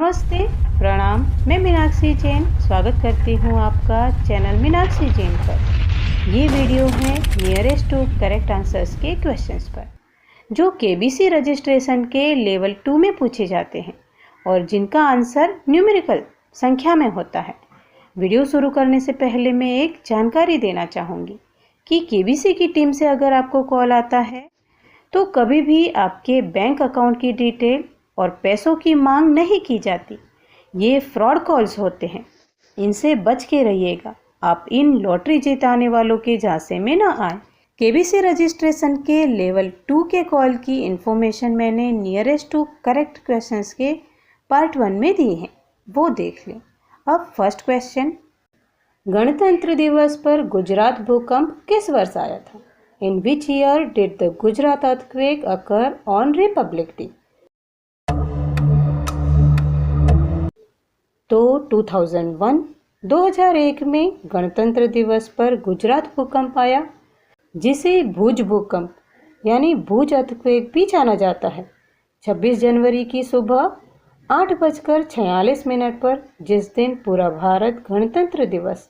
नमस्ते, प्रणाम। मैं मीनाक्षी जैन स्वागत करती हूँ आपका चैनल मीनाक्षी जैन पर। ये वीडियो है नियरेस्ट टू करेक्ट आंसर्स के क्वेश्चंस पर, जो केबीसी रजिस्ट्रेशन के लेवल 2 में पूछे जाते हैं और जिनका आंसर न्यूमेरिकल संख्या में होता है। वीडियो शुरू करने से पहले मैं एक जानकारी देना चाहूँगी कि केबीसी की टीम से अगर आपको कॉल आता है तो कभी भी आपके बैंक अकाउंट की डिटेल और पैसों की मांग नहीं की जाती। ये फ्रॉड कॉल्स होते हैं, इनसे बच के रहिएगा। आप इन लॉटरी जिताने वालों के झांसे में ना आए। केबीसी रजिस्ट्रेशन के लेवल 2 के कॉल की इन्फॉर्मेशन मैंने नियरेस्ट टू करेक्ट क्वेश्चंस के पार्ट 1 में दी है, वो देख लें। अब फर्स्ट क्वेश्चन, गणतंत्र दिवस पर गुजरात भूकंप किस वर्ष आया था? In which year did the Gujarat earthquake occur on Republic Day? तो 2001 में गणतंत्र दिवस पर गुजरात भूकंप आया, जिसे भुज भूकंप यानी भुज अर्थक्वेक भी जाना जाता है। 26 जनवरी की सुबह 8:46 पर, जिस दिन पूरा भारत गणतंत्र दिवस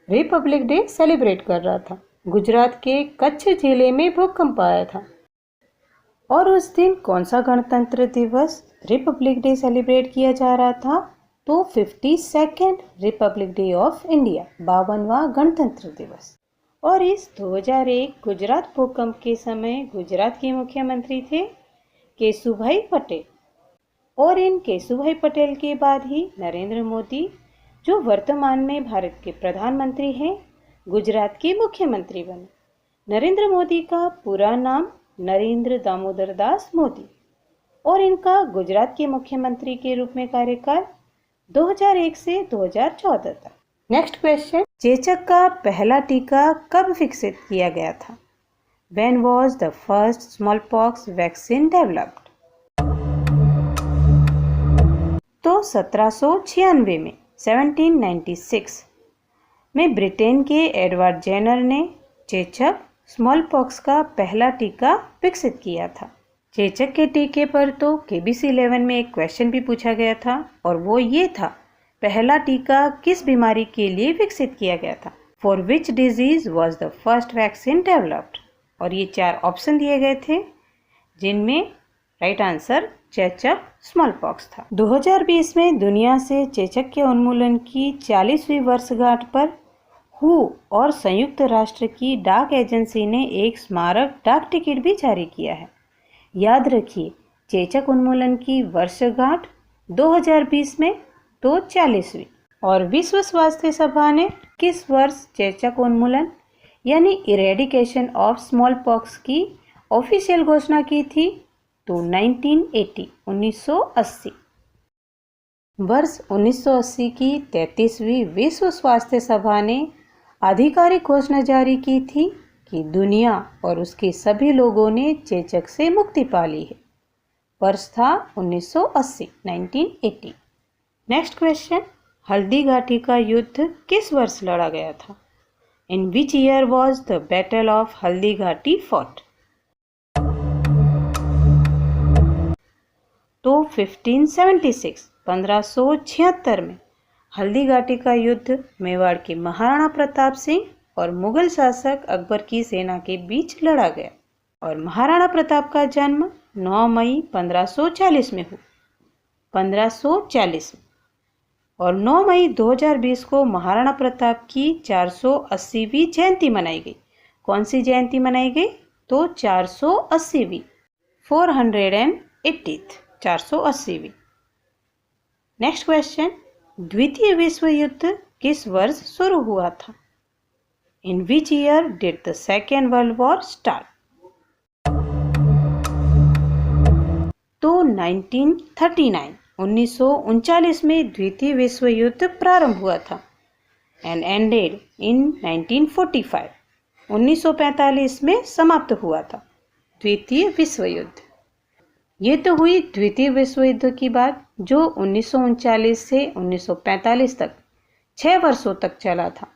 रिपब्लिक डे सेलिब्रेट कर रहा था, गुजरात के कच्छ जिले में भूकंप आया था। और उस दिन कौन सा गणतंत्र दिवस रिपब्लिक डे सेलिब्रेट किया जा रहा था? तो 52nd Republic Day of India, 52वां गणतंत्र दिवस। और इस 2001 गुजरात भूकंप के समय गुजरात के मुख्यमंत्री थे केशुभाई पटेल। और इन केशुभाई पटेल के बाद ही नरेंद्र मोदी, जो वर्तमान में भारत के प्रधानमंत्री हैं, गुजरात के मुख्यमंत्री बने। नरेंद्र मोदी का पूरा नाम नरेंद्र दामोदर दास मोदी, और इनका गुजरात के मुख्यमंत्री के रूप में कार्यकाल 2001 से 2014 तक। नेक्स्ट क्वेश्चन, चेचक का पहला टीका कब विकसित किया गया था? When was the first smallpox vaccine developed? तो 1796 में, 1796 में ब्रिटेन के एडवर्ड जेनर ने चेचक स्मॉल पॉक्स का पहला टीका विकसित किया था। चेचक के टीके पर तो केबीसी 11 में एक क्वेश्चन भी पूछा गया था, और वो ये था, पहला टीका किस बीमारी के लिए विकसित किया गया था? For which disease was the first vaccine developed? और ये 4 ऑप्शन दिए गए थे, जिनमें राइट आंसर चेचक स्मॉल पॉक्स था। 2020 में दुनिया से चेचक के उन्मूलन की 40वीं वर्षगांठ पर हू और संयुक्त राष्ट्र की डाक एजेंसी ने एक स्मारक डाक टिकट भी जारी किया है। याद रखिए, चेचक उन्मूलन की वर्षगांठ 2020 में तो 40वीं। और विश्व स्वास्थ्य सभा ने किस वर्ष चेचक उन्मूलन यानी इरेडिकेशन ऑफ स्मॉल पॉक्स की ऑफिशियल घोषणा की थी? तो 1980। वर्ष 1980 की 33वीं विश्व स्वास्थ्य सभा ने आधिकारिक घोषणा जारी की थी कि दुनिया और उसके सभी लोगों ने चेचक से मुक्ति पा ली है। वर्ष था 1980। नेक्स्ट क्वेश्चन, हल्दी घाटी का युद्ध किस वर्ष लड़ा गया था? In which year was the battle of Haldi Ghati fought? तो 1576 में हल्दी घाटी का युद्ध मेवाड़ के महाराणा प्रताप सिंह और मुगल शासक अकबर की सेना के बीच लड़ा गया। और महाराणा प्रताप का जन्म 9 मई 1540 में हुआ, 1540 में। और 9 मई 2020 को महाराणा प्रताप की 480वीं जयंती मनाई गई। कौन सी जयंती मनाई गई? तो 480वीं, 480वीं। नेक्स्ट क्वेश्चन, द्वितीय विश्व युद्ध किस वर्ष शुरू हुआ था? In which year did the second world war start? तो 1939 में द्वितीय विश्व युद्ध प्रारंभ हुआ था एंड एंडेड इन 1945। 1945 में समाप्त हुआ था द्वितीय विश्व युद्ध। ये तो हुई द्वितीय विश्व युद्ध की बात, जो 1939 से 1945 तक 6 वर्षों तक चला था।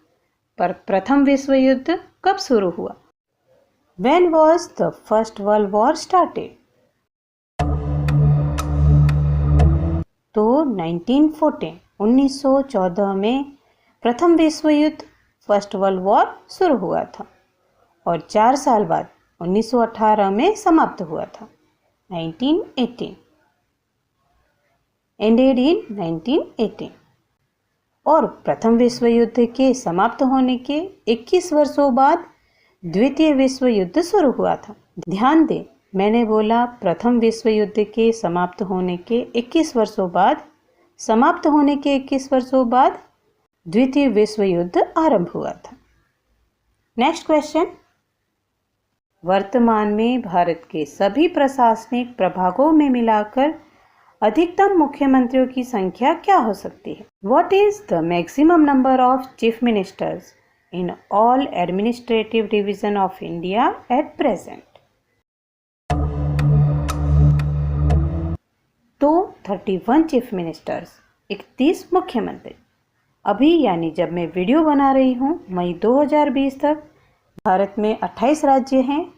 पर प्रथम विश्व युद्ध कब शुरू हुआ? When was the first world war started? तो 1914 में प्रथम विश्व युद्ध फर्स्ट वर्ल्ड वॉर शुरू हुआ था और 4 साल बाद 1918 में समाप्त हुआ था। 1918 एंडेड इन 1918 और प्रथम विश्व युद्ध के समाप्त होने के 21 वर्षों बाद द्वितीय विश्व युद्ध शुरू हुआ था। ध्यान दें, मैंने बोला प्रथम विश्व युद्ध के समाप्त होने के 21 वर्षों बाद, समाप्त होने के 21 वर्षों बाद द्वितीय विश्व युद्ध आरंभ हुआ था। नेक्स्ट क्वेश्चन, वर्तमान में भारत के सभी प्रशासनिक प्रभागों में मिलाकर अधिकतम मुख्यमंत्रियों की संख्या क्या हो सकती है? What is the maximum number of chief ministers in all administrative division of India at present? तो 31 चीफ मिनिस्टर्स, 31 मुख्यमंत्री। अभी यानी जब मैं वीडियो बना रही हूँ मई 2020 तक भारत में 28 राज्य हैं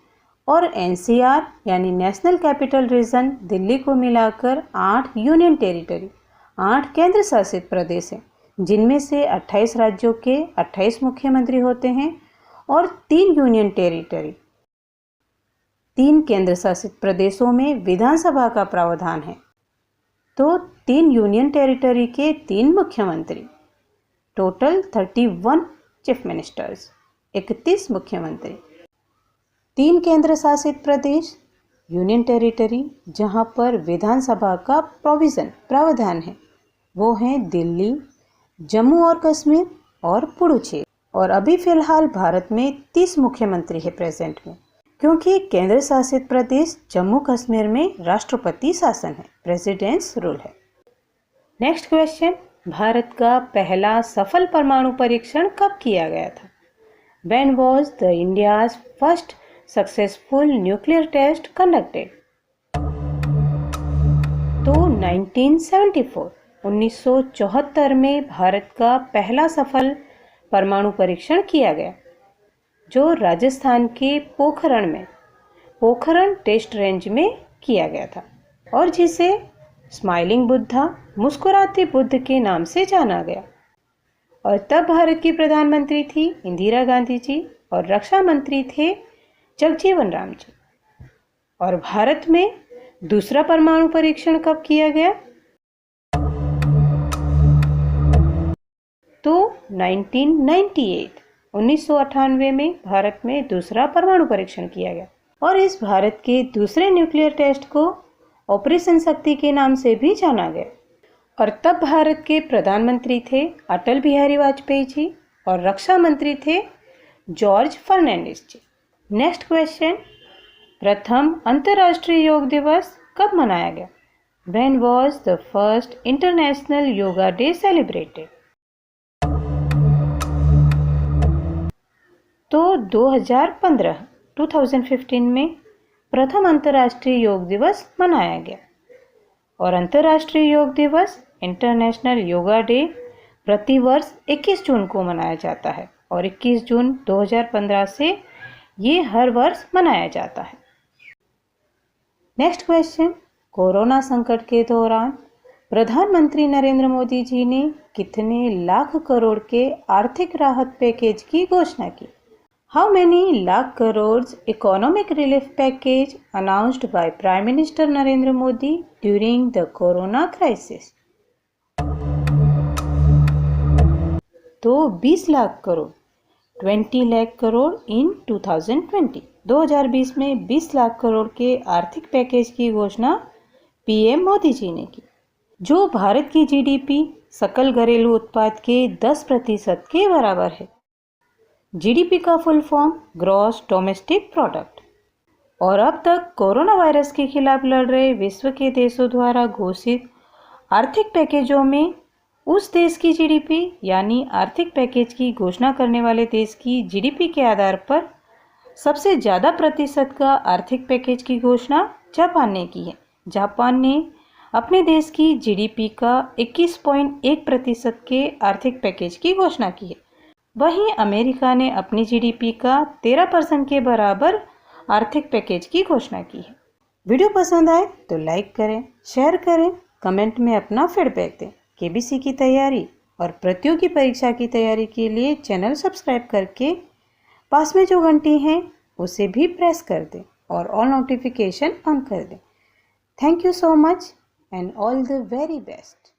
और एनसीआर यानी नेशनल कैपिटल रीजन दिल्ली को मिलाकर 8 यूनियन टेरिटरी, 8 केंद्र शासित प्रदेश हैं, जिनमें से 28 राज्यों के 28 मुख्यमंत्री होते हैं और 3 यूनियन टेरिटरी, 3 केंद्र शासित प्रदेशों में विधानसभा का प्रावधान है। तो 3 यूनियन टेरिटरी के 3 मुख्यमंत्री, टोटल 31 चीफ मिनिस्टर्स, 31 मुख्यमंत्री। 3 केंद्र शासित प्रदेश यूनियन टेरिटरी जहां पर विधानसभा का प्रावधान है वो हैं दिल्ली, जम्मू और कश्मीर और पुडुचेरी। और अभी फिलहाल भारत में 30 मुख्यमंत्री है प्रेजेंट में, क्योंकि केंद्र शासित प्रदेश जम्मू कश्मीर में राष्ट्रपति शासन है, प्रेसिडेंट्स रूल है। नेक्स्ट क्वेश्चन, भारत का पहला सफल परमाणु परीक्षण कब किया गया था? When was the India's first successful nuclear test conducted? तो 1974 में भारत का पहला सफल परमाणु परीक्षण किया गया, जो राजस्थान के पोखरण टेस्ट रेंज में किया गया था और जिसे स्माइलिंग बुद्धा, मुस्कुराते बुद्ध के नाम से जाना गया। और तब भारत की प्रधानमंत्री थी इंदिरा गांधी जी और रक्षा मंत्री थे जगजीवन राम जी। और भारत में दूसरा परमाणु परीक्षण कब किया गया? तो 1998 में भारत में दूसरा परमाणु परीक्षण किया गया और इस भारत के दूसरे न्यूक्लियर टेस्ट को ऑपरेशन शक्ति के नाम से भी जाना गया। और तब भारत के प्रधानमंत्री थे अटल बिहारी वाजपेयी जी और रक्षा मंत्री थे जॉर्ज फर्नांडिस जी। नेक्स्ट क्वेश्चन, प्रथम अंतर्राष्ट्रीय योग दिवस कब मनाया गया? When was the first International Yoga Day celebrated? तो 2015 में प्रथम अंतर्राष्ट्रीय योग दिवस मनाया गया और अंतर्राष्ट्रीय योग दिवस इंटरनेशनल योगा डे प्रतिवर्ष 21 जून को मनाया जाता है और 21 जून 2015 से ये हर वर्ष मनाया जाता है। नेक्स्ट क्वेश्चन, कोरोना संकट के दौरान प्रधानमंत्री नरेंद्र मोदी जी ने कितने लाख करोड़ के आर्थिक राहत पैकेज की घोषणा की? How many lakh crores economic relief package announced by Prime Minister Narendra Modi during the Corona crisis? तो 20 लाख करोड़, 20 लाख करोड़ इन 2020 में 20 लाख करोड़ के आर्थिक पैकेज की घोषणा पीएम मोदी जी ने की, जो भारत की जीडीपी सकल घरेलू उत्पाद के 10% के बराबर है। जीडीपी का full form gross domestic product. और अब तक कोरोना वायरस के खिलाफ लड़ रहे विश्व के देशों द्वारा घोषित आर्थिक पैकेजों में उस देश की जीडीपी यानी आर्थिक पैकेज की घोषणा करने वाले देश की जीडीपी के आधार पर सबसे ज़्यादा प्रतिशत का आर्थिक पैकेज की घोषणा जापान ने की है। जापान ने अपने देश की जीडीपी का 21.1% के आर्थिक पैकेज की घोषणा की है। वहीं अमेरिका ने अपनी जीडीपी का 13% के बराबर आर्थिक पैकेज की घोषणा की है। वीडियो पसंद आए तो लाइक करें, शेयर करें कमेंट में अपना फीडबैक दें। केबीसी की तैयारी और प्रतियोगी परीक्षा की तैयारी के लिए चैनल सब्सक्राइब करके पास में जो घंटी है उसे भी प्रेस कर दें और ऑल नोटिफिकेशन ऑन कर दें। Thank you so much and all the very best.